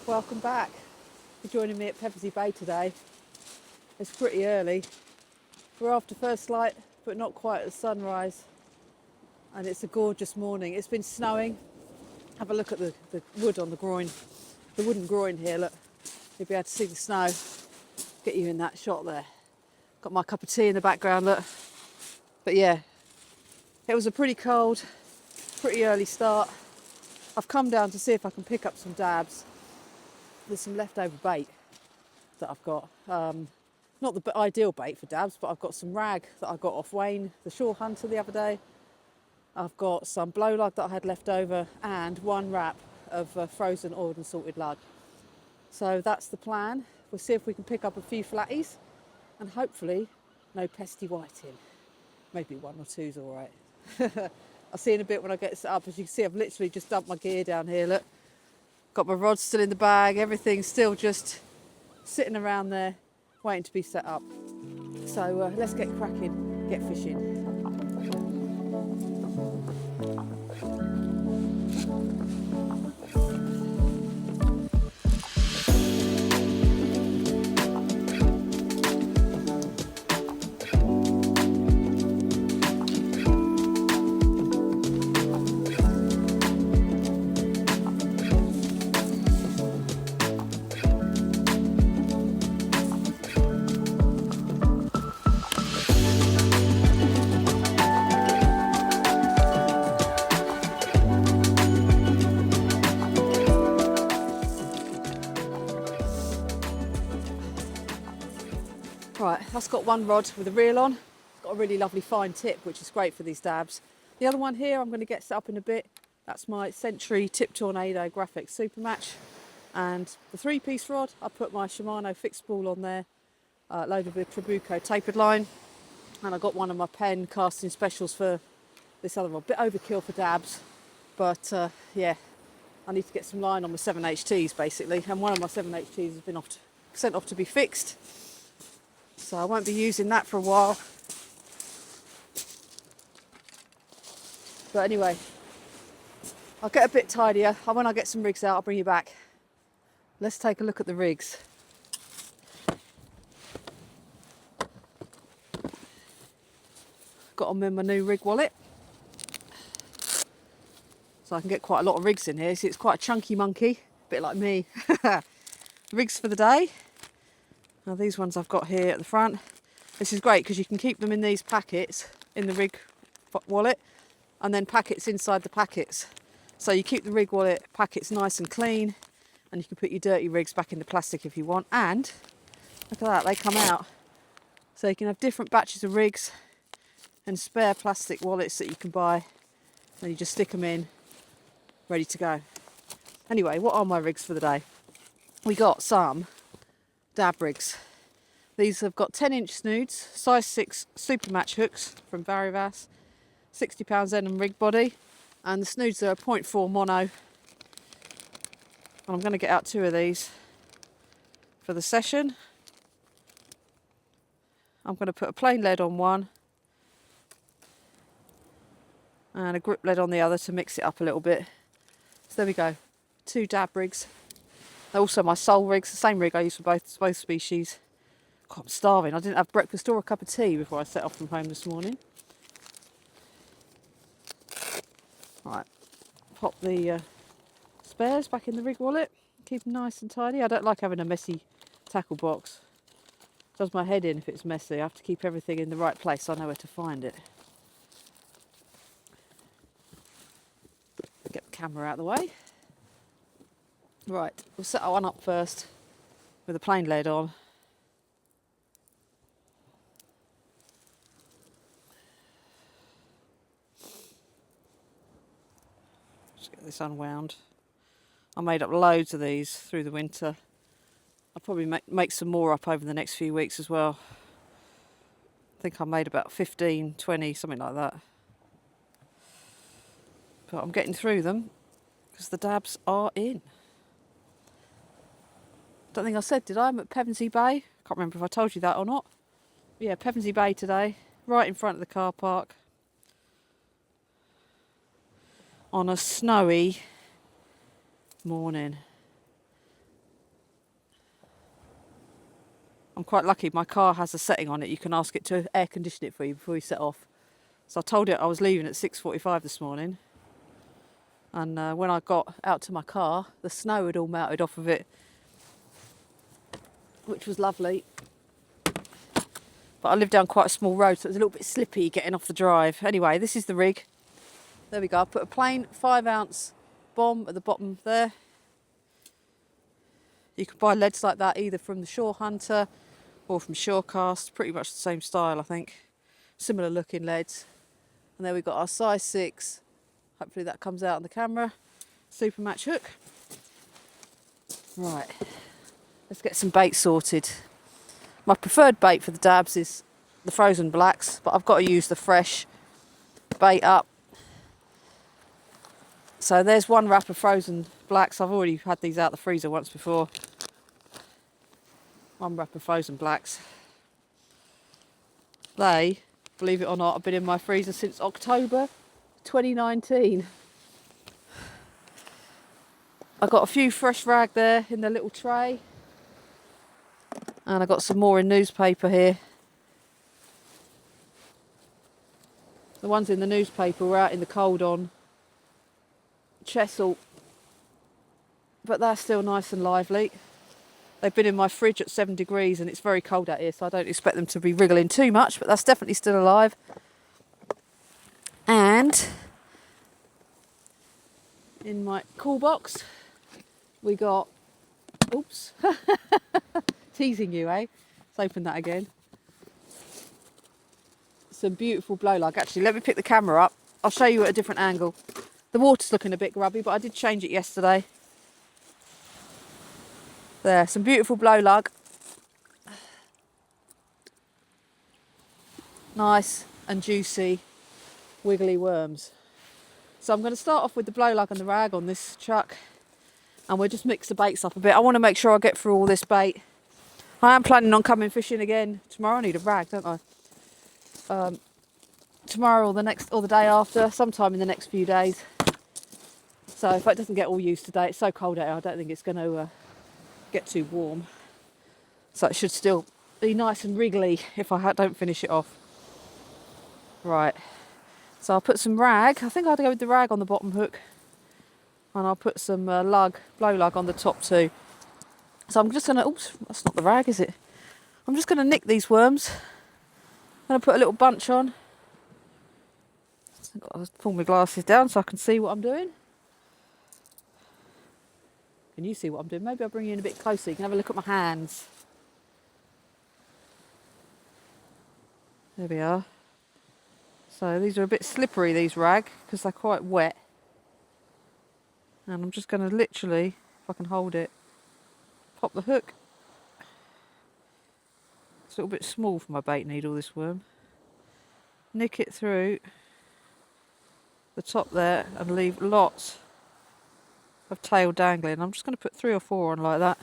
Welcome back for joining me at Pevensey Bay today. It's pretty early. We're after first light, but not quite at sunrise. And it's a gorgeous morning. It's been snowing. Have a look at the wood on the groin. The wooden groin here, look. You'll be able to see the snow. Get you in that shot there. Got my cup of tea in the background, look. But yeah, it was a pretty cold, pretty early start. I've come down to see if I can pick up some dabs. There's some leftover bait that I've got. Not the ideal bait for dabs, but I've got some rag that I got off Wayne, the shore hunter, the other day. I've got some blow lug that I had left over and one wrap of frozen oiled and salted lug. So that's the plan. We'll see if we can pick up a few flatties and hopefully no pesty whiting. Maybe one or two's all right. I'll see in a bit when I get set up. As you can see, I've literally just dumped my gear down here, look. Got my rods still in the bag, everything's still just sitting around there waiting to be set up. So let's get cracking, get fishing. Right, that's got one rod with a reel on. It's got a really lovely fine tip, which is great for these dabs. The other one here I'm going to get set up in a bit. That's my Century Tip Tornado Graphex Supermatch. And the 3-piece rod, I put my Shimano fixed spool on there, loaded with Trabucco tapered line. And I got one of my Penn casting specials for this other rod. Bit overkill for dabs, but yeah, I need to get some line on my 7HTs basically. And one of my 7HTs has been sent off to be fixed. So I won't be using that for a while. But anyway, I'll get a bit tidier. When I get some rigs out, I'll bring you back. Let's take a look at the rigs. Got them in my new rig wallet. So I can get quite a lot of rigs in here. See, it's quite a chunky monkey, a bit like me. Rigs for the day. Now these ones I've got here at the front. This is great because you can keep them in these packets in the rig wallet and then packets inside the packets. So you keep the rig wallet packets nice and clean and you can put your dirty rigs back in the plastic if you want. And look at that, they come out. So you can have different batches of rigs and spare plastic wallets that you can buy and you just stick them in, ready to go. Anyway, what are my rigs for the day? We got some dab rigs. These have got 10-inch snoods, size 6 Supermatch hooks from Graphex, £60 N rig body, and the snoods are a 0.4 mono. And I'm going to get out 2 of these for the session. I'm going to put a plain lead on one and a grip lead on the other to mix it up a little bit. So there we go, 2 dab rigs. They're also my sole rigs, the same rig I use for both species. God, I'm starving. I didn't have breakfast or a cup of tea before I set off from home this morning. Right, pop the spares back in the rig wallet. Keep them nice and tidy. I don't like having a messy tackle box. It does my head in if it's messy. I have to keep everything in the right place so I know where to find it. Get the camera out of the way. Right, we'll set that one up first with a plain lead on. Just get this unwound. I made up loads of these through the winter. I'll probably make some more up over the next few weeks as well. I think I made about 15, 20, something like that. But I'm getting through them because the dabs are in. Don't think I said, did I? I'm at Pevensey Bay. Can't remember if I told you that or not. But yeah, Pevensey Bay today, right in front of the car park. On a snowy morning. I'm quite lucky, my car has a setting on it, you can ask it to air condition it for you before you set off. So I told it I was leaving at 6:45 this morning, and when I got out to my car, the snow had all melted off of it, which was lovely. But I live down quite a small road, so it was a little bit slippy getting off the drive. Anyway, this is the rig. There we go. I put a plain 5-ounce bomb at the bottom there. You can buy leads like that either from the Shore Hunter or from Shorecast. Pretty much the same style, I think. Similar looking leads. And there we've got our size 6. Hopefully that comes out on the camera. Supermatch hook. Right, let's get some bait sorted. My preferred bait for the dabs is the frozen blacks, but I've got to use the fresh bait up. So there's one wrap of frozen blacks. I've already had these out the freezer once before. One wrap of frozen blacks. They, believe it or not, have been in my freezer since October 2019. I've got a few fresh rag there in the little tray. And I've got some more in newspaper here. The ones in the newspaper were out in the cold on Chesil, but they're still nice and lively. They've been in my fridge at 7 degrees and it's very cold out here, so I don't expect them to be wriggling too much, but that's definitely still alive. And in my cool box, we got, oops, teasing you, eh? Let's open that again. Some beautiful blow lug. Actually, let me pick the camera up. I'll show you at a different angle. The water's looking a bit grubby, but I did change it yesterday. There, some beautiful blow lug. Nice and juicy, wiggly worms. So I'm going to start off with the blow lug and the rag on this chuck, and we'll just mix the baits up a bit. I want to make sure I get through all this bait. I am planning on coming fishing again tomorrow. I need a rag, don't I? Tomorrow or the day after, sometime in the next few days. So if it doesn't get all used today, it's so cold out here, I don't think it's going to get too warm. So it should still be nice and wriggly if I don't finish it off. Right, so I'll put some rag. I think I'll go with the rag on the bottom hook, and I'll put some blow lug on the top too. So I'm just going to, oops, that's not the rag, is it? I'm just going to nick these worms. I'm going to put a little bunch on. I've got to pull my glasses down so I can see what I'm doing. Can you see what I'm doing? Maybe I'll bring you in a bit closer so you can have a look at my hands. There we are. So these are a bit slippery, these rag, because they're quite wet. And I'm just going to literally, if I can hold it, pop the hook. It's a little bit small for my bait needle, this worm. Nick it through the top there and leave lots of tail dangling. I'm just going to put 3 or 4 on like that.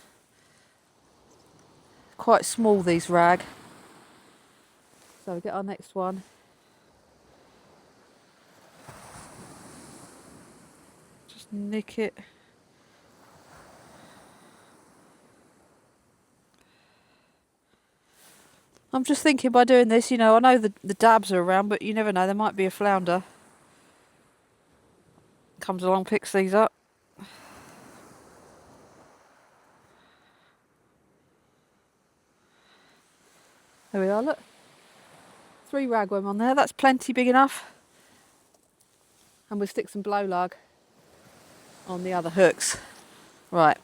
Quite small, these rag. So we get our next one. Just nick it. I'm just thinking by doing this, you know, I know the dabs are around, but you never know, there might be a flounder. Comes along, picks these up. There we are, look. 3 ragworm on there, that's plenty big enough. And we'll stick some blow lug on the other hooks. Right,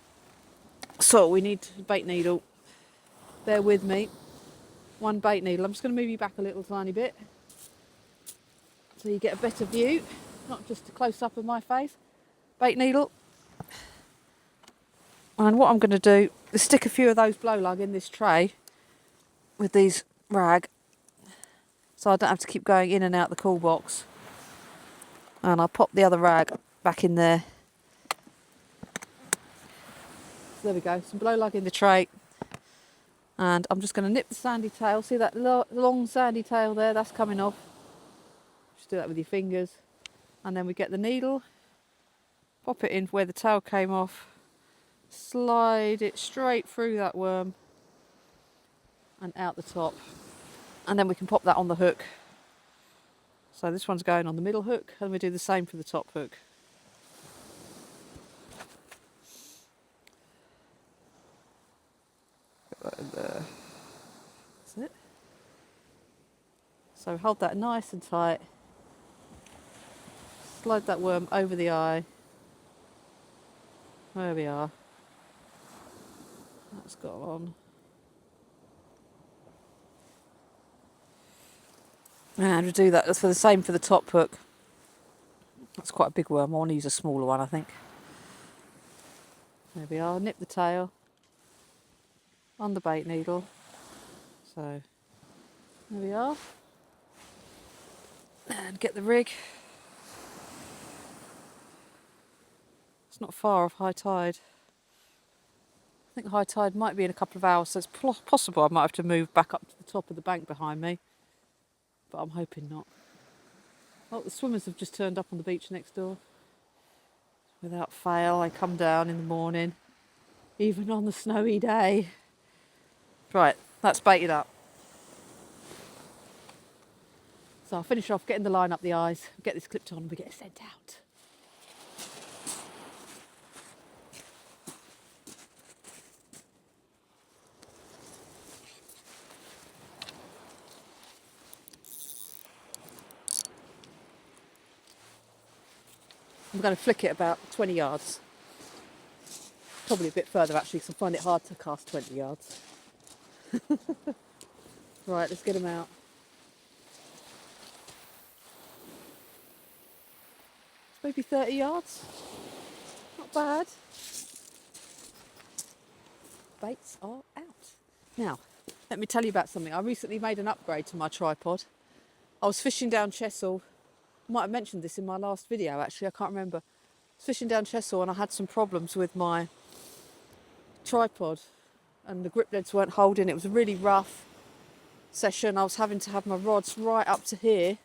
so we need a bait needle. Bear with me. 1 bait needle. I'm just going to move you back a little tiny bit so you get a better view, not just a close up of my face. Bait needle. And what I'm going to do is stick a few of those blow lug in this tray with these rag, so I don't have to keep going in and out the cool box. And I'll pop the other rag back in there. So there we go, some blow lug in the tray. And I'm just going to nip the sandy tail. See that long sandy tail there? That's coming off. Just do that with your fingers. And then we get the needle, pop it in where the tail came off, slide it straight through that worm. and out the top, and then we can pop that on the hook. So this one's going on the middle hook, and we do the same for the top hook. Put that in there. That's it. So hold that nice and tight. Slide that worm over the eye. There we are. That's got on. And we'll do that for the same for the top hook. That's quite a big worm. I want to use a smaller one, I think. There we are. Nip the tail on the bait needle. So there we are. And get the rig. It's not far off high tide. I think high tide might be in a couple of hours, so it's possible I might have to move back up to the top of the bank behind me. But I'm hoping not. Oh, the swimmers have just turned up on the beach next door. Without fail, they come down in the morning, even on the snowy day. Right, that's baited up. So I'll finish off getting the line up the eyes, get this clipped on, and we get it sent out. I'm going to flick it about 20 yards. Probably a bit further actually, because I find it hard to cast 20 yards. Right, let's get them out. Maybe 30 yards. Not bad. Baits are out. Now, let me tell you about something. I recently made an upgrade to my tripod. I was fishing down Chesil. I might have mentioned this in my last video actually, I can't remember. I was fishing down Chesil and I had some problems with my tripod and the grip leads weren't holding. It was a really rough session. I was having to have my rods right up to here,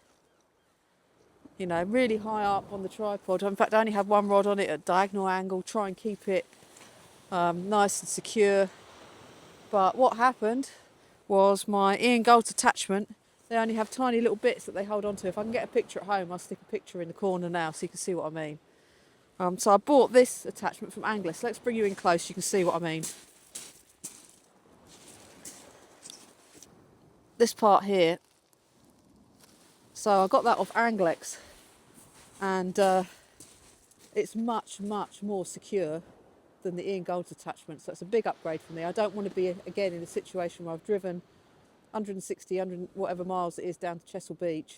you know, really high up on the tripod. In fact, I only had one rod on it at a diagonal angle, try and keep it nice and secure. But what happened was my Ian Gold's attachment, they only have tiny little bits that they hold on to. If I can get a picture at home, I'll stick a picture in the corner now so you can see what I mean. So I bought this attachment from Anglers. Let's bring you in close, you can see what I mean. This part here, so I got that off Anglex, and it's much more secure than the Ian Gold's attachment, so it's a big upgrade for me. I don't want to be again in a situation where I've driven 160, 100 whatever miles it is down to Chesil Beach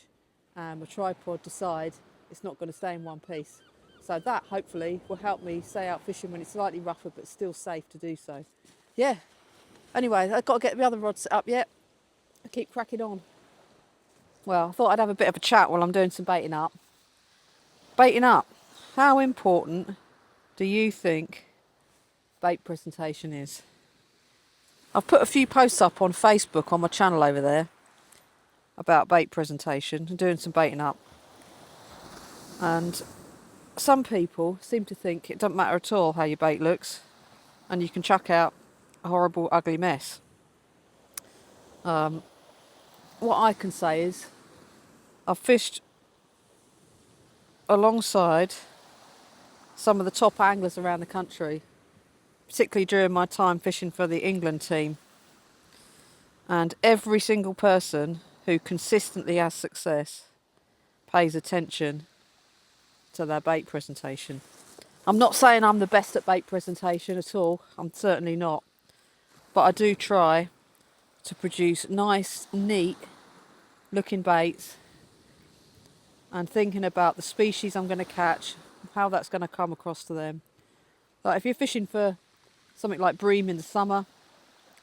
and my tripod decide it's not going to stay in one piece. So that hopefully will help me stay out fishing when it's slightly rougher but still safe to do so. Yeah, anyway, I've got to get the other rod set up yet. I keep cracking on. Well, I thought I'd have a bit of a chat while I'm doing some baiting up. Baiting up, how important do you think bait presentation is? I've put a few posts up on Facebook on my channel over there about bait presentation and doing some baiting up. And some people seem to think it doesn't matter at all how your bait looks and you can chuck out a horrible, ugly mess. What I can say is I've fished alongside some of the top anglers around the country, particularly during my time fishing for the England team. And every single person who consistently has success pays attention to their bait presentation. I'm not saying I'm the best at bait presentation at all. I'm certainly not. But I do try to produce nice, neat looking baits and thinking about the species I'm going to catch, how that's going to come across to them. Like if you're fishing for something like bream in the summer,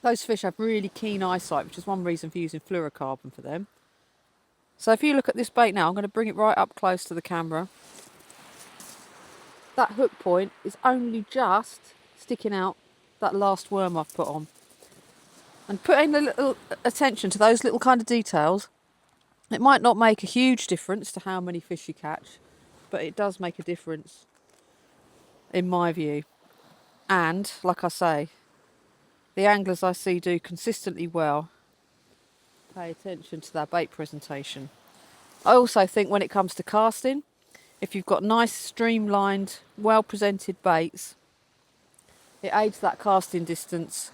those fish have really keen eyesight, which is one reason for using fluorocarbon for them. So if you look at this bait now, I'm going to bring it right up close to the camera. That hook point is only just sticking out that last worm I've put on. And putting a little attention to those little kind of details, it might not make a huge difference to how many fish you catch, but it does make a difference in my view. And like I say, the anglers I see do consistently well pay attention to that bait presentation. I also think when it comes to casting, if you've got nice, streamlined, well presented baits, it aids that casting distance.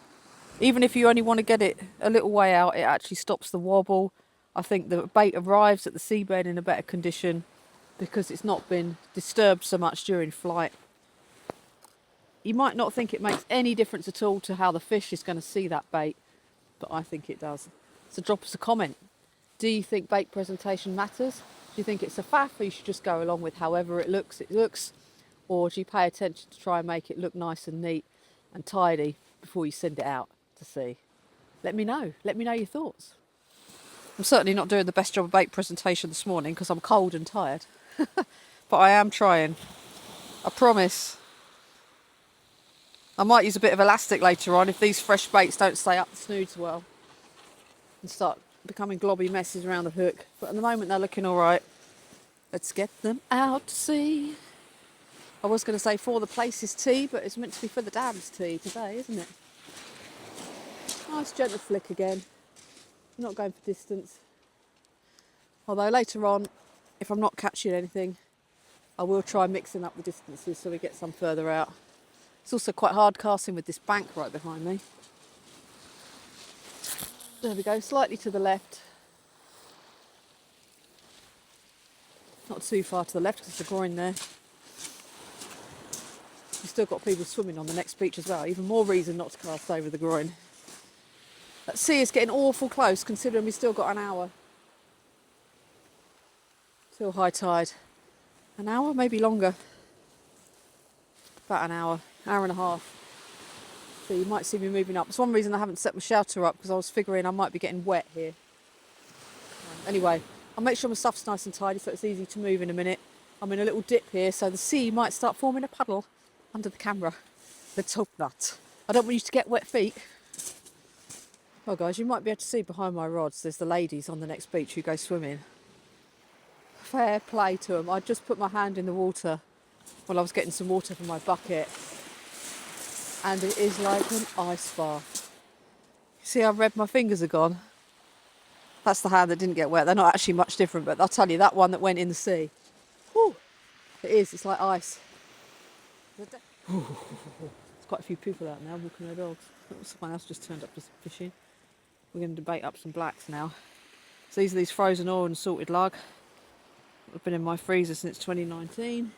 Even if you only want to get it a little way out, it actually stops the wobble. I think the bait arrives at the seabed in a better condition because it's not been disturbed so much during flight. You might not think it makes any difference at all to how the fish is going to see that bait, but I think it does. So drop us a comment. Do you think bait presentation matters? Do you think it's a faff, or you should just go along with however it looks? Or do you pay attention to try and make it look nice and neat and tidy before you send it out to sea? Let me know. Let me know your thoughts. I'm certainly not doing the best job of bait presentation this morning because I'm cold and tired. But I am trying. I promise. I might use a bit of elastic later on if these fresh baits don't stay up the snoods well and start becoming globby messes around the hook. But at the moment they're looking all right. Let's get them out to sea. I was going to say for the place's tea, but it's meant to be for the dam's tea today, isn't it? Nice gentle flick again. I'm not going for distance. Although later on, if I'm not catching anything, I will try mixing up the distances so we get some further out. It's also quite hard casting with this bank right behind me. There we go, slightly to the left. Not too far to the left because there's a groin there. We've still got people swimming on the next beach as well. Even more reason not to cast over the groin. That sea is getting awful close considering we've still got an hour. Till high tide. An hour, maybe longer. About an hour and a half. So you might see me moving up. It's one reason I haven't set my shelter up because I was figuring I might be getting wet here. Anyway, I'll make sure my stuff's nice and tidy so it's easy to move in a minute. I'm in a little dip here so the sea might start forming a puddle under the camera. Let's hope not. I don't want you to get wet feet. Well guys, you might be able to see behind my rods there's the ladies on the next beach who go swimming. Fair play to them. I just put my hand in the water while I was getting some water from my bucket and it is like an ice bath. See how red my fingers are gone? That's the hand that didn't get wet. They're not actually much different, but I'll tell you, that one that went in the sea, whew, it's like ice. There's quite a few people out now walking their dogs. Someone else just turned up just fishing. We're going to bait up some blacks now. So these are these frozen oil and salted lug. I've been in my freezer since 2019.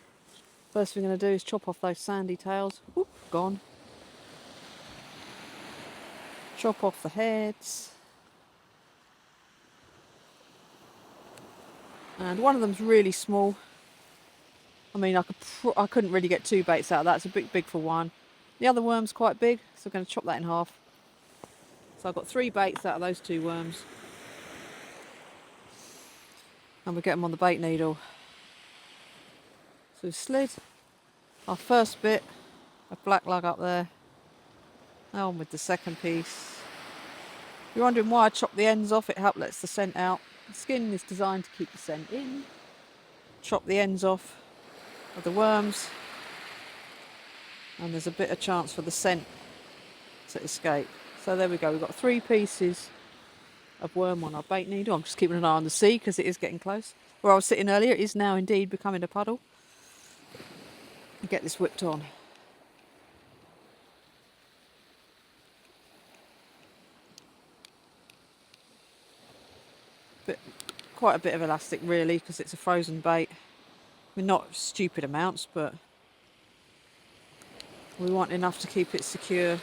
First thing I'm going to do is chop off those sandy tails. Whoop, gone. Chop off the heads. And one of them's really small. I mean, I couldn't really get two baits out of that. It's a bit big for one. The other worm's quite big, so I'm going to chop that in half. So I've got 3 baits out of those 2 worms. And we'll get them on the bait needle. So we've slid our first bit of black lug up there. Now on with the second piece. If you're wondering why I chopped the ends off, it helps lets the scent out. The skin is designed to keep the scent in. Chop the ends off of the worms. And there's a bit of chance for the scent to escape. So there we go, we've got 3 pieces of worm on our bait needle. I'm just keeping an eye on the sea because it is getting close. Where I was sitting earlier, it is now indeed becoming a puddle. Get this whipped on. Quite a bit of elastic really because it's a frozen bait. I mean, not stupid amounts, but we want enough to keep it secure.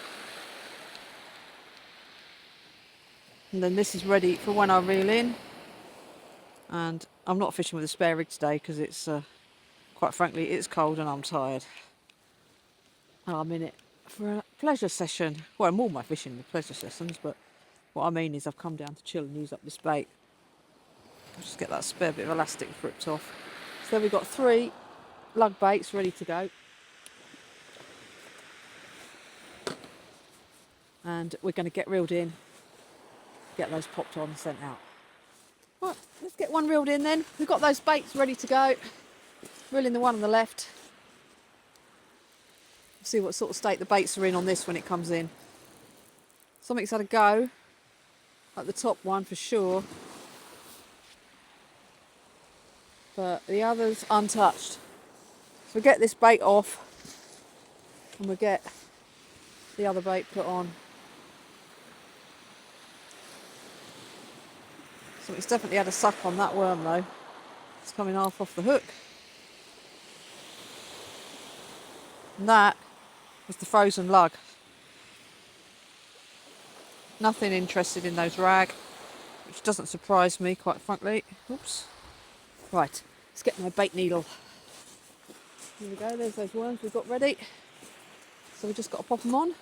And then this is ready for when I reel in. And I'm not fishing with a spare rig today because it's, quite frankly, it's cold and I'm tired. And I'm in it for a pleasure session. Well, I'm all my fishing with pleasure sessions, but what I mean is I've come down to chill and use up this bait. I'll just get that spare bit of elastic ripped off. So then we've got 3 lug baits ready to go. And we're going to get reeled in, get those popped on and sent out. Right, let's get one reeled in then. We've got those baits ready to go. Reeling the one on the left. See what sort of state the baits are in on this when it comes in. Something's had a go. like the top one for sure, but the others untouched. So we get this bait off and we get the other bait put on. So it's definitely had a suck on that worm though. It's coming half off the hook. And that was the frozen lug. Nothing interested in those rag, which doesn't surprise me, quite frankly. Oops. Right, let's get my bait needle. Here we go, there's those worms we've got ready. So we've just got to pop them on.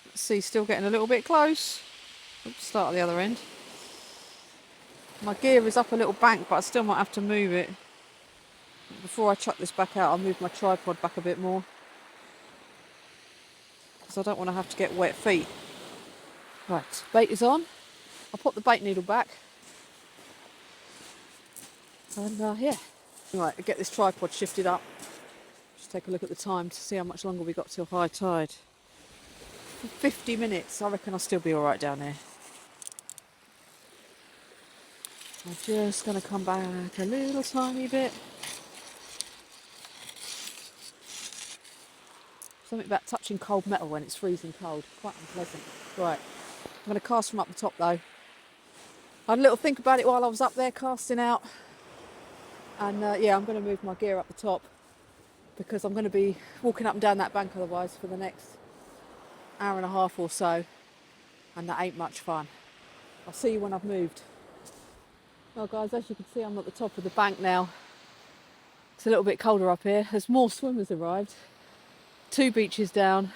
Let's see, still getting a little bit close. Oops, start at the other end. My gear is up a little bank, but I still might have to move it. Before I chuck this back out, I'll move my tripod back a bit more, because I don't want to have to get wet feet. Right, bait is on. I'll put the bait needle back. And yeah. Right, I'll get this tripod shifted up. Just take a look at the time to see how much longer we got till high tide. For 50 minutes, I reckon I'll still be alright down here. I'm just going to come back a little tiny bit. Something about touching cold metal when it's freezing cold. Quite unpleasant. Right, I'm going to cast from up the top though. I had a little think about it while I was up there casting out. And yeah, I'm going to move my gear up the top, because I'm going to be walking up and down that bank otherwise for the next hour and a half or so. And that ain't much fun. I'll see you when I've moved. Well guys, as you can see, I'm at the top of the bank now. It's a little bit colder up here. There's more swimmers arrived. 2 beaches down.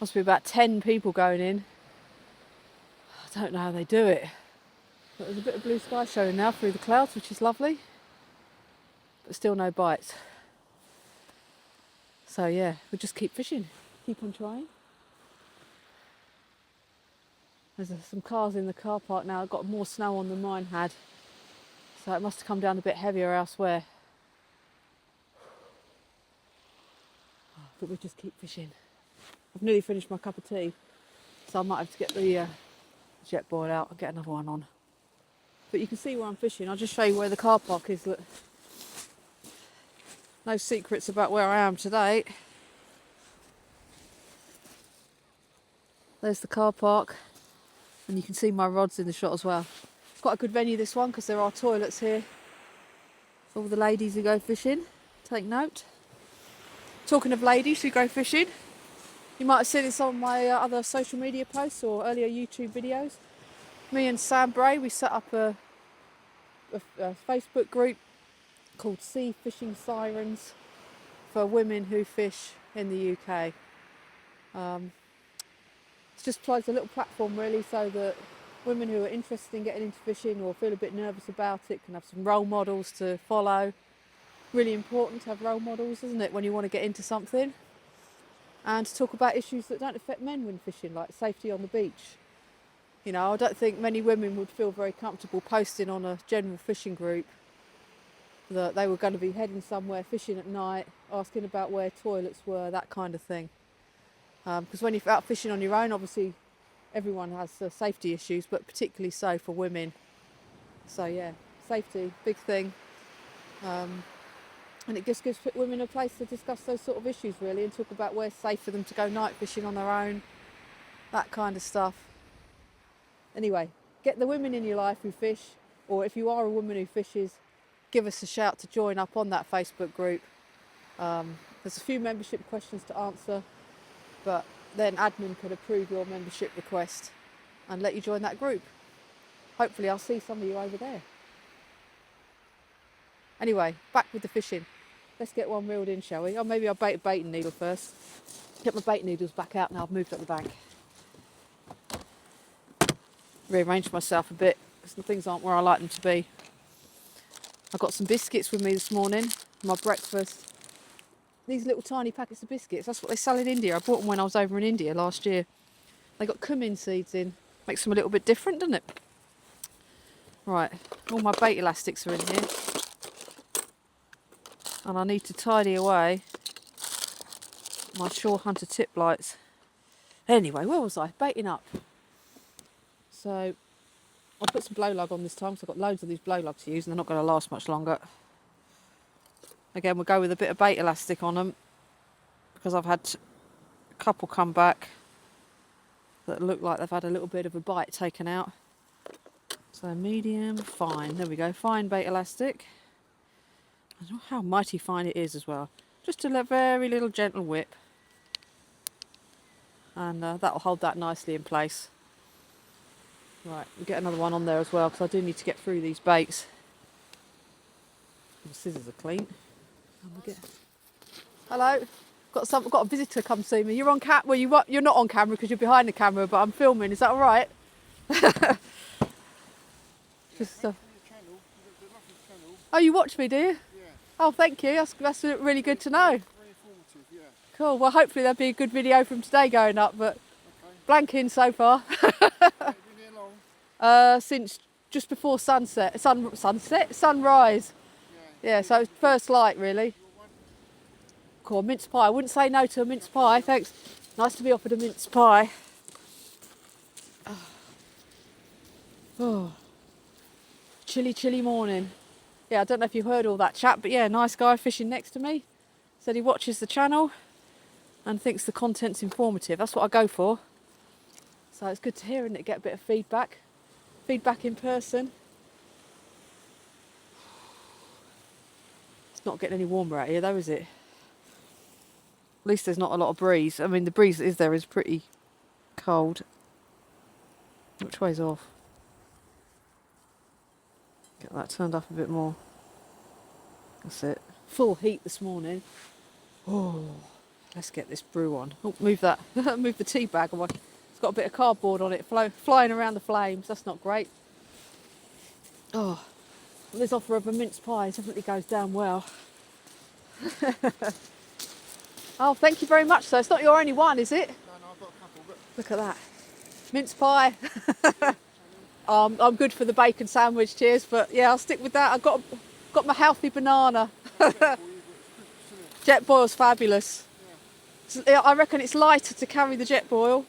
Must be about 10 people going in. I don't know how they do it. But there's a bit of blue sky showing now through the clouds, which is lovely. But still no bites. So yeah, we'll just keep fishing. Keep on trying. There's some cars in the car park now. I've got more snow on than mine had. So it must have come down a bit heavier elsewhere. But we'll just keep fishing. I've nearly finished my cup of tea, so I might have to get the jet boil out and get another one on. But you can see where I'm fishing. I'll just show you where the car park is. Look. No secrets about where I am today. There's the car park, and you can see my rods in the shot as well. Quite a good venue, this one, because there are toilets here for all the ladies who go fishing. Take note. Talking of ladies who go fishing, you might have seen in some of my other social media posts or earlier YouTube videos. Me and Sam Bray, we set up a Facebook group called Sea Fishing Sirens for women who fish in the UK. It just provides a little platform really, so that women who are interested in getting into fishing or feel a bit nervous about it can have some role models to follow. Really important to have role models, isn't it, when you want to get into something? And to talk about issues that don't affect men when fishing, like safety on the beach. You know, I don't think many women would feel very comfortable posting on a general fishing group that they were going to be heading somewhere fishing at night, asking about where toilets were, that kind of thing. Because when you're out fishing on your own, obviously everyone has safety issues, but particularly so for women. So yeah, safety, big thing. And it just gives women a place to discuss those sort of issues really, and talk about where's safe for them to go night fishing on their own, that kind of stuff. Anyway, get the women in your life who fish, or if you are a woman who fishes, give us a shout to join up on that Facebook group. There's a few membership questions to answer, but then admin could approve your membership request and let you join that group. Hopefully I'll see some of you over there. Anyway, back with the fishing. Let's get one reeled in, shall we? Or maybe I'll bait a baiting needle first. Get my bait needles back out now I've moved up the bank. Rearranged myself a bit, because things aren't where I like them to be. I got some biscuits with me this morning, my breakfast. These little tiny packets of biscuits, that's what they sell in India. I bought them when I was over in India last year. They got cumin seeds in. Makes them a little bit different, doesn't it? Right, all my bait elastics are in here. And I need to tidy away my Shore Hunter tip lights. Anyway, where was I? Baiting up. So I'll put some blow lug on this time because I've got loads of these blow lugs to use and they're not going to last much longer. Again, we'll go with a bit of bait elastic on them because I've had a couple come back that look like they've had a little bit of a bite taken out. So medium, fine. There we go. Fine bait elastic. I don't know how mighty fine it is as well. Just a very little gentle whip. And that'll hold that nicely in place. Right, we'll get another one on there as well because I do need to get through these baits. The scissors are clean. Hello. Got a visitor come see me. You're on well, you're not on camera because you're behind the camera, but I'm filming. Is that all right? Just, oh, you watch me, do you? Yeah. Oh, thank you. That's really good to know. Very informative, yeah. Cool. Well, hopefully there'll be a good video from today going up, but okay. Blanking so far. Been here long? Since just before sunrise. Yeah. So it's first light, really. Cool, mince pie. I wouldn't say no to a mince pie, thanks. Nice to be offered a mince pie. Oh. Chilly morning. Yeah, I don't know if you heard all that chat, but yeah, nice guy fishing next to me. Said he watches the channel and thinks the content's informative. That's what I go for. So it's good to hear, isn't it? Get a bit of feedback. Feedback in person. It's not getting any warmer out here though, is it? At least there's not a lot of breeze. I mean, the breeze that is there is pretty cold. Which way's off? Get that turned up a bit more. That's it. Full heat this morning. Oh, let's get this brew on. Oh, move that. Move the tea bag away. It's got a bit of cardboard on it flying around the flames. That's not great. Oh, this offer of a mince pie definitely goes down well. Oh, thank you very much, sir. It's not your only one, is it? No, I've got a couple. But... Look at that. Mince pie. I'm good for the bacon sandwich, cheers. But yeah, I'll stick with that. I've got my healthy banana. Jet boil's fabulous. Yeah. I reckon it's lighter to carry the jet boil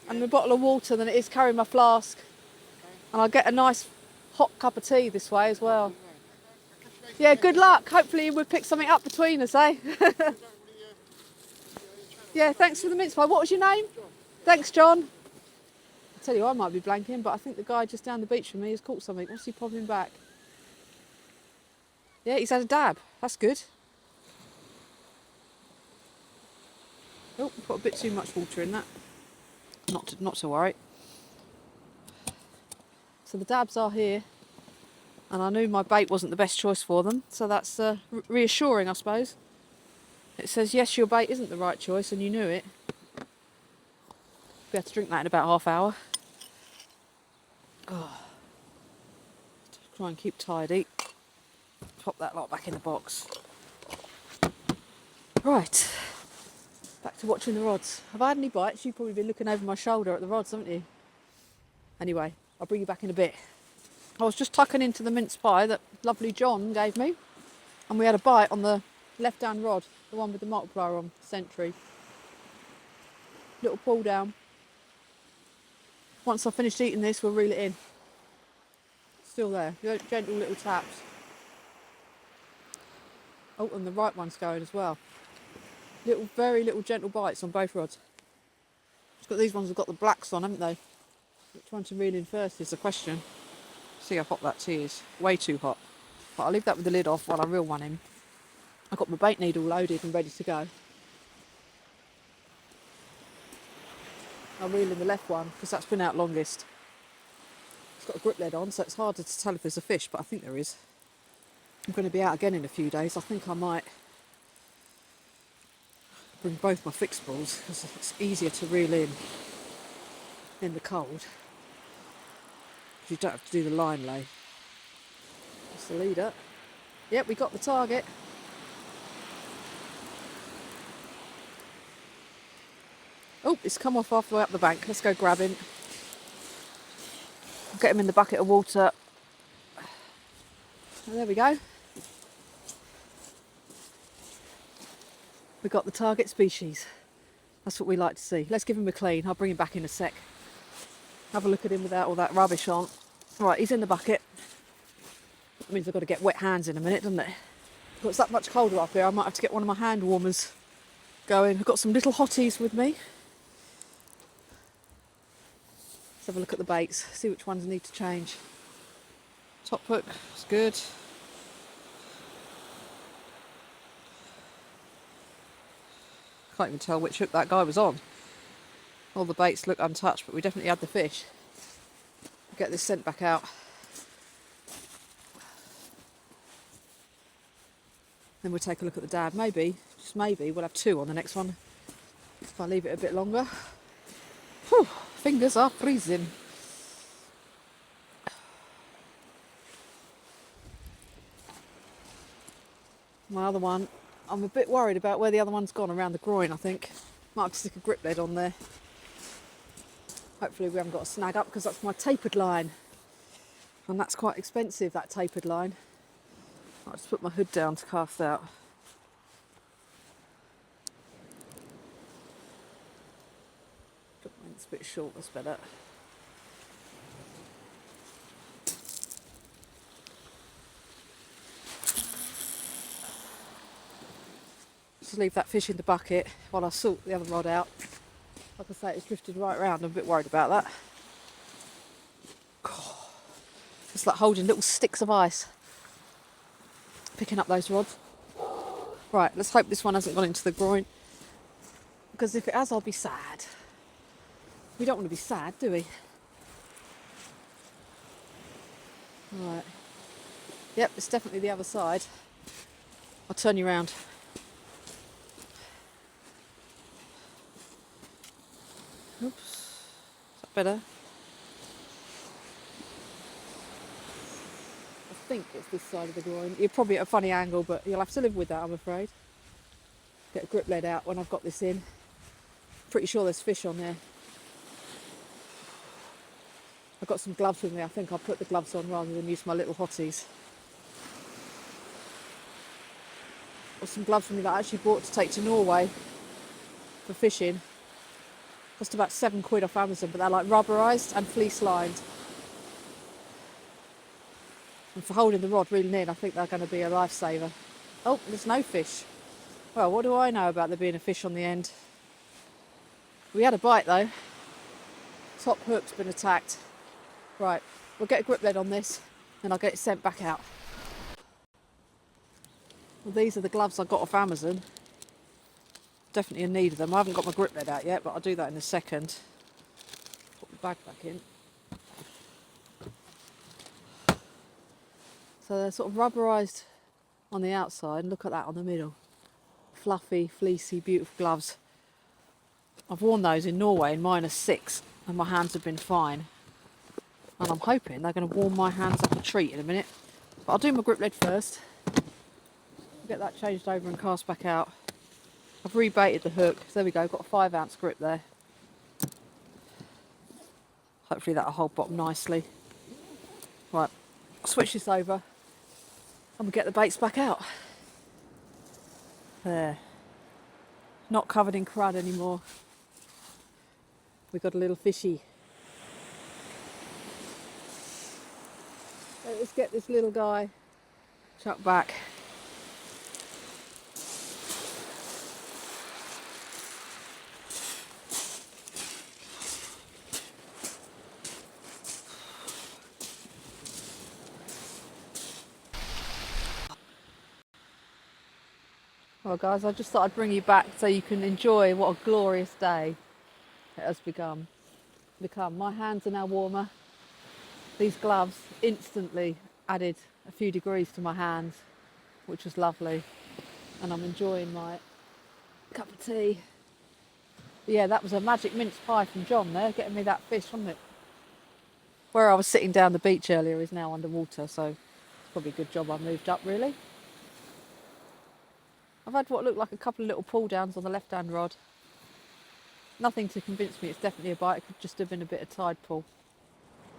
and a bottle of water than it is carrying my flask. Okay. And I'll get a nice hot cup of tea this way as well. Yeah, good luck. Hopefully we'll pick something up between us, eh? Yeah, thanks for the mince pie. What was your name? John. Thanks, John. I tell you, I might be blanking, but I think the guy just down the beach from me has caught something. What's he popping back? Yeah, he's had a dab. That's good. Oh, put a bit too much water in that. Not to worry. So the dabs are here, and I knew my bait wasn't the best choice for them, so that's reassuring, I suppose. It says, yes, your bait isn't the right choice, and you knew it. We have to drink that in about half hour. Oh. Try and keep tidy. Pop that lot back in the box. Right. Back to watching the rods. Have I had any bites? You've probably been looking over my shoulder at the rods, haven't you? Anyway, I'll bring you back in a bit. I was just tucking into the mince pie that lovely John gave me, and we had a bite on the left-hand rod, the one with the multiplier on, Sentry. Little pull down. Once I've finished eating this, we'll reel it in. Still there, gentle little taps. Oh, and the right one's going as well. Very little gentle bites on both rods. It's got these ones have got the blacks on, haven't they? Which one to reel in first is the question. See how hot that tea is. Way too hot. But I'll leave that with the lid off while I reel one in. I've got my bait needle loaded and ready to go. I'll reel in the left one because that's been out longest. It's got a grip lead on, so it's harder to tell if there's a fish, but I think there is. I'm going to be out again in a few days. I think I might bring both my fixed balls because it's easier to reel in the cold. You don't have to do the line lay. That's the leader. Yep, we got the target. Oh, it's come off halfway up the bank. Let's go grab him. Get him in the bucket of water. And there we go. We got the target species. That's what we like to see. Let's give him a clean. I'll bring him back in a sec. Have a look at him without all that rubbish on. Right, he's in the bucket. That means I've got to get wet hands in a minute, doesn't it? But it's that much colder up here, I might have to get one of my hand warmers going. I've got some little hotties with me. Let's have a look at the baits, see which ones need to change. Top hook is good. Can't even tell which hook that guy was on. All the baits look untouched, but we definitely had the fish. Get this scent back out. Then we'll take a look at the dad. Maybe, just maybe, we'll have 2 on the next one if I leave it a bit longer. Whew, fingers are freezing. My other one, I'm a bit worried about where the other one's gone, around the groin, I think. Might have to stick a grip lead on there. Hopefully we haven't got a snag up, because that's my tapered line. And that's quite expensive, that tapered line. I'll just put my hood down to cast out. It's a bit short, that's better. Just leave that fish in the bucket while I sort the other rod out. Like I say, it's drifted right around. I'm a bit worried about that. It's like holding little sticks of ice. Picking up those rods. Right, let's hope this one hasn't gone into the groin. Because if it has, I'll be sad. We don't want to be sad, do we? Right. Yep, it's definitely the other side. I'll turn you around. Oops. Is that better? I think it's this side of the groin. You're probably at a funny angle, but you'll have to live with that, I'm afraid. Get a grip lead out when I've got this in. Pretty sure there's fish on there. I've got some gloves with me. I think I'll put the gloves on rather than use my little hotties. Got some gloves with me that I actually bought to take to Norway for fishing. Cost about £7 off Amazon, but they're like rubberised and fleece lined. And for holding the rod reeling in, I think they're going to be a lifesaver. Oh, there's no fish. Well, what do I know about there being a fish on the end? We had a bite though. Top hook's been attacked. Right, we'll get a grip lead on this and I'll get it sent back out. Well, these are the gloves I got off Amazon. Definitely in need of them. I haven't got my grip lead out yet, but I'll do that in a second. Put the bag back in. So they're sort of rubberised on the outside, and look at that on the middle. Fluffy, fleecy, beautiful gloves. I've worn those in Norway in -6 and my hands have been fine. And I'm hoping they're going to warm my hands up a treat in a minute. But I'll do my grip lead first. Get that changed over and cast back out. I've rebaited the hook. So there we go, got a 5-ounce grip there. Hopefully that'll hold bottom nicely. Right, I'll switch this over and we'll get the baits back out. There. Not covered in crud anymore. We've got a little fishy. Let's get this little guy chucked back. Well guys, I just thought I'd bring you back so you can enjoy what a glorious day it has become. My hands are now warmer. These gloves instantly added a few degrees to my hands, which was lovely. And I'm enjoying my cup of tea. Yeah, that was a magic mince pie from John there, getting me that fish, wasn't it? Where I was sitting down the beach earlier is now underwater, so it's probably a good job I moved up, really. I've had what looked like a couple of little pull downs on the left-hand rod. Nothing to convince me it's definitely a bite. It could just have been a bit of tide pull.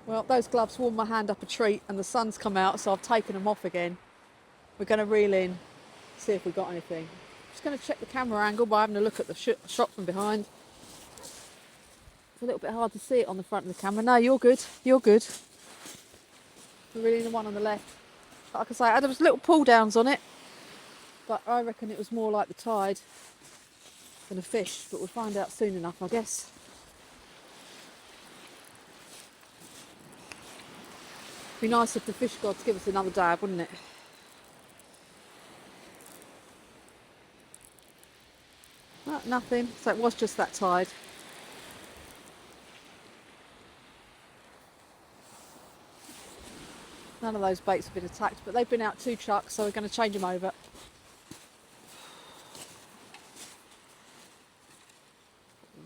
Well, those gloves warmed my hand up a treat and the sun's come out, so I've taken them off again. We're going to reel in, see if we got anything. Just going to check the camera angle by having a look at the shot from behind. It's a little bit hard to see it on the front of the camera. No, you're good. You're good. We're really the one on the left. Like I say, there was little pull downs on it, but I reckon it was more like the tide than a fish. But we'll find out soon enough, I guess. Be nice if the fish gods give us another dab, wouldn't it? Oh, nothing. So it was just that tide. None of those baits have been attacked, but they've been out 2 chucks, so we're going to change them over.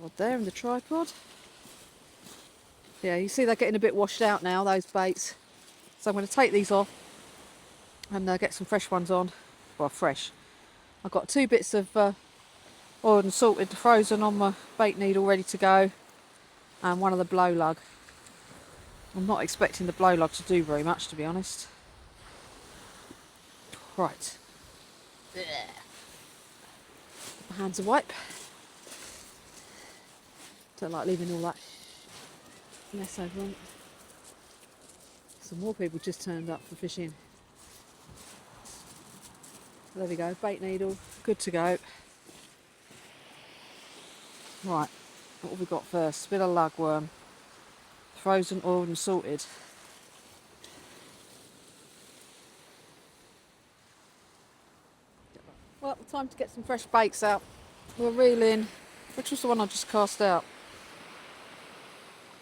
Rod there in the tripod. Yeah, you see they're getting a bit washed out now, those baits. So I'm going to take these off and get some fresh ones on. Well, fresh. I've got 2 bits of oiled and salted frozen on my bait needle ready to go, and one of the blow lug. I'm not expecting the blow lug to do very much, to be honest. Right. My hands a wipe. Don't like leaving all that mess over them. Some more people just turned up for fishing. There we go, bait needle, good to go. Right, what have we got first? Bit of lugworm. Frozen, oiled and salted. Well, time to get some fresh baits out. We're reeling. Which was the one I just cast out?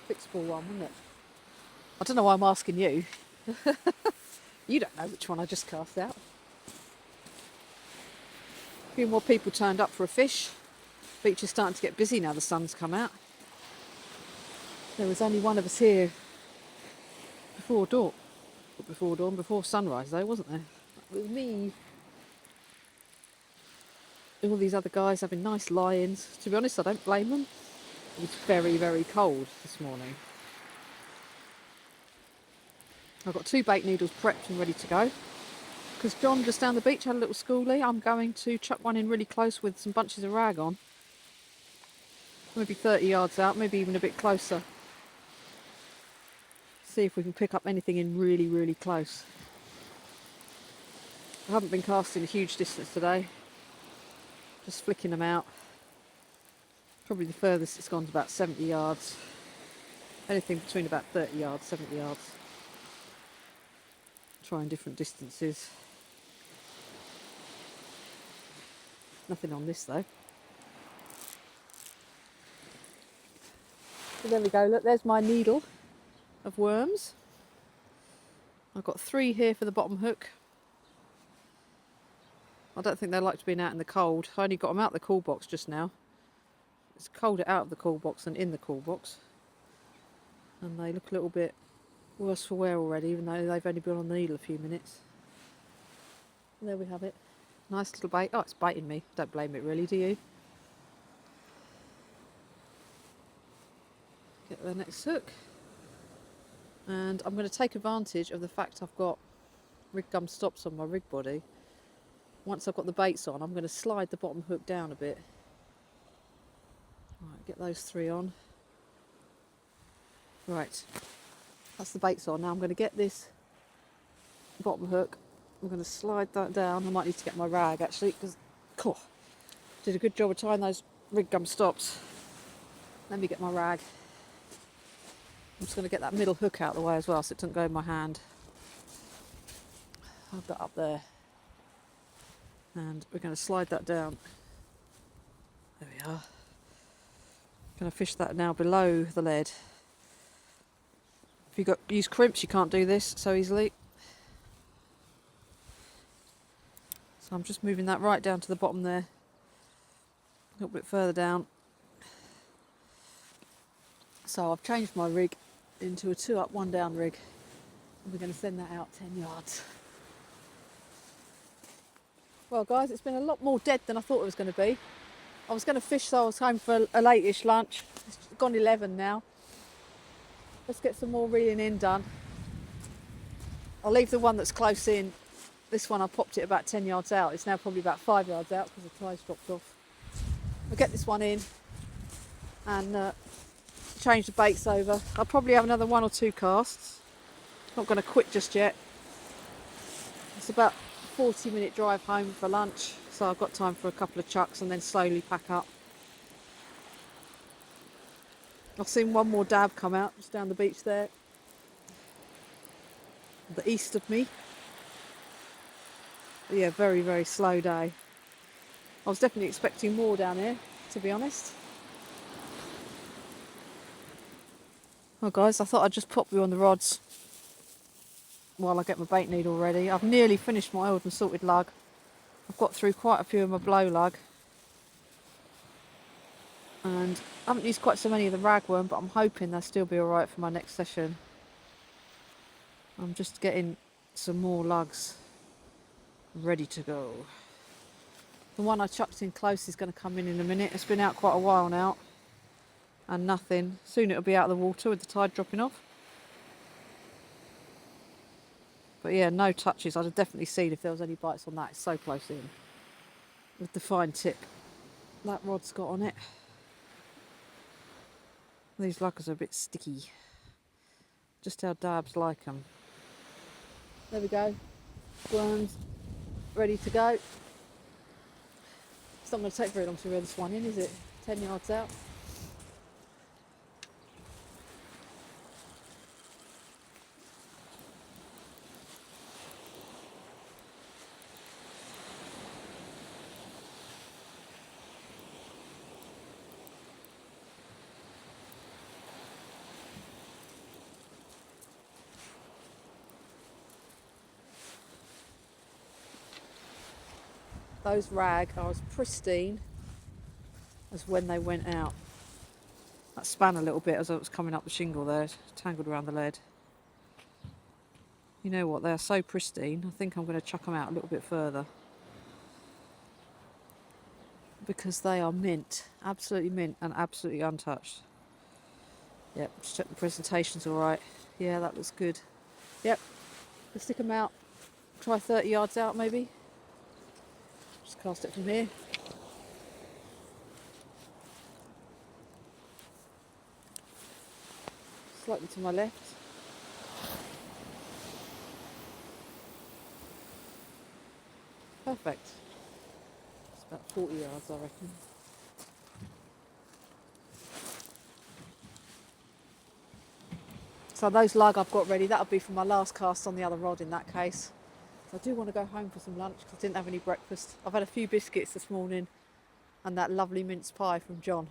Fixable one, wasn't it? I don't know why I'm asking you. You don't know which one I just cast out. A few more people turned up for a fish. Beach is starting to get busy now the sun's come out. There was only one of us here before dawn. Before sunrise though, wasn't there? That was me. All these other guys having nice lie-ins. To be honest, I don't blame them. It was very, very cold this morning. I've got 2 bait needles prepped and ready to go. Because John just down the beach had a little schoolie, I'm going to chuck one in really close with some bunches of rag on. Maybe 30 yards out, maybe even a bit closer. See if we can pick up anything in really, really close. I haven't been casting a huge distance today. Just flicking them out. Probably the furthest it's gone to about 70 yards. Anything between about 30 yards, 70 yards. Trying different distances. Nothing on this though. So there we go, look, there's my needle of worms. I've got 3 here for the bottom hook. I don't think they like to be out in the cold. I only got them out of the cool box just now. It's colder out of the cool box than in the cool box. And they look a little bit worse for wear already, even though they've only been on the needle a few minutes. And there we have it. Nice little bait. Oh, it's biting me. Don't blame it really, do you? Get the next hook. And I'm going to take advantage of the fact I've got rig gum stops on my rig body. Once I've got the baits on, I'm going to slide the bottom hook down a bit. Right, get those 3 on. Right, that's the baits on. Now I'm going to get this bottom hook. I'm going to slide that down. I might need to get my rag actually, because did a good job of tying those rig gum stops. Let me get my rag. I'm just going to get that middle hook out of the way as well so it doesn't go in my hand. Hold that up there. And we're going to slide that down. There we are. Going to fish that now below the lead. If you use crimps, you can't do this so easily. So I'm just moving that right down to the bottom there. A little bit further down. So I've changed my rig into a 2 up, 1 down rig. And we're going to send that out 10 yards. Well guys, it's been a lot more dead than I thought it was going to be. I was going to fish so I was home for a late-ish lunch. It's gone 11 now. Let's get some more reeling in done. I'll leave the one that's close in. This one I popped it about 10 yards out. It's now probably about 5 yards out because the tide's dropped off. I'll get this one in and change the baits over. I'll probably have another 1 or 2 casts. Not going to quit just yet. It's about a 40-minute drive home for lunch, so I've got time for a couple of chucks and then slowly pack up. I've seen one more dab come out just down the beach there, the east of me. But yeah, very, very slow day. I was definitely expecting more down here, to be honest. Well guys, I thought I'd just pop you on the rods while I get my bait needle ready. I've nearly finished my oiled and salted lug. I've got through quite a few of my blow lug. And I haven't used quite so many of the ragworm, but I'm hoping they'll still be alright for my next session. I'm just getting some more lugs ready to go. The one I chucked in close is going to come in a minute. It's been out quite a while now and nothing. Soon it'll be out of the water with the tide dropping off. But yeah, no touches. I'd have definitely seen if there was any bites on that. It's so close in with the fine tip that rod's got on it. These luggers are a bit sticky. Just how dabs like them. There we go. Worms ready to go. It's not going to take very long to reel this one in, is it? 10 yards out. Those rag are as pristine as when they went out. That span a little bit as I was coming up the shingle there, tangled around the lead. You know what, they're so pristine, I think I'm going to chuck them out a little bit further. Because they are mint, absolutely mint and absolutely untouched. Yep, just check the presentation's alright. Yeah, that looks good. Yep, let's stick them out, try 30 yards out maybe. Just cast it from here. Slightly to my left. Perfect. It's about 40 yards, I reckon. So those lug I've got ready, that'll be for my last cast on the other rod in that case. So I do want to go home for some lunch because I didn't have any breakfast. I've had a few biscuits this morning and that lovely mince pie from John.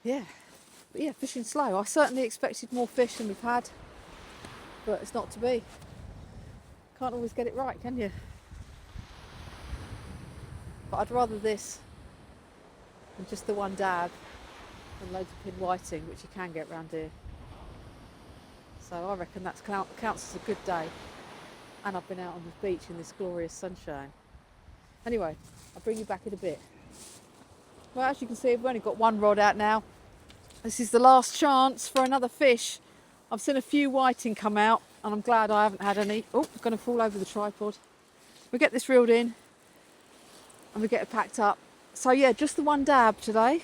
Yeah, but yeah, fishing slow. I certainly expected more fish than we've had, but it's not to be. Can't always get it right, can you? But I'd rather this than just the one dab and loads of pin whiting, which you can get round here. So I reckon that counts as a good day. And I've been out on the beach in this glorious sunshine. Anyway, I'll bring you back in a bit. Well, as you can see, we've only got one rod out now. This is the last chance for another fish. I've seen a few whiting come out and I'm glad I haven't had any. Oh, it's going to fall over the tripod. We get this reeled in and we get it packed up. So yeah, just the one dab today.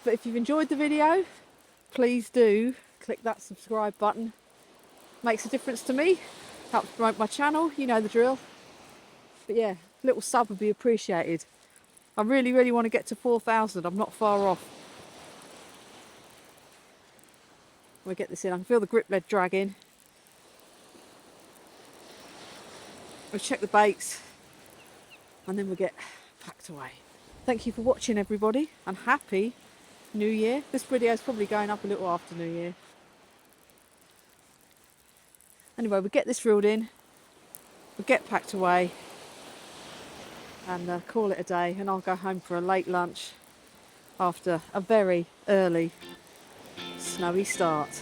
But if you've enjoyed the video, please do click that subscribe button. Makes a difference to me. Helps promote my channel, you know the drill. But yeah, a little sub would be appreciated. I really, really want to get to 4,000. I'm not far off. We'll get this in. I can feel the grip lead dragging. We'll check the baits and then we'll get packed away. Thank you for watching, everybody, and happy New Year. This video is probably going up a little after New Year. Anyway, we'll get this reeled in, we'll get packed away and call it a day, and I'll go home for a late lunch after a very early snowy start.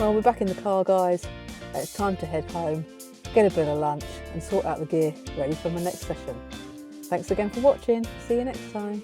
Well, we're back in the car, guys. It's time to head home, get a bit of lunch and sort out the gear ready for my next session. Thanks again for watching. See you next time.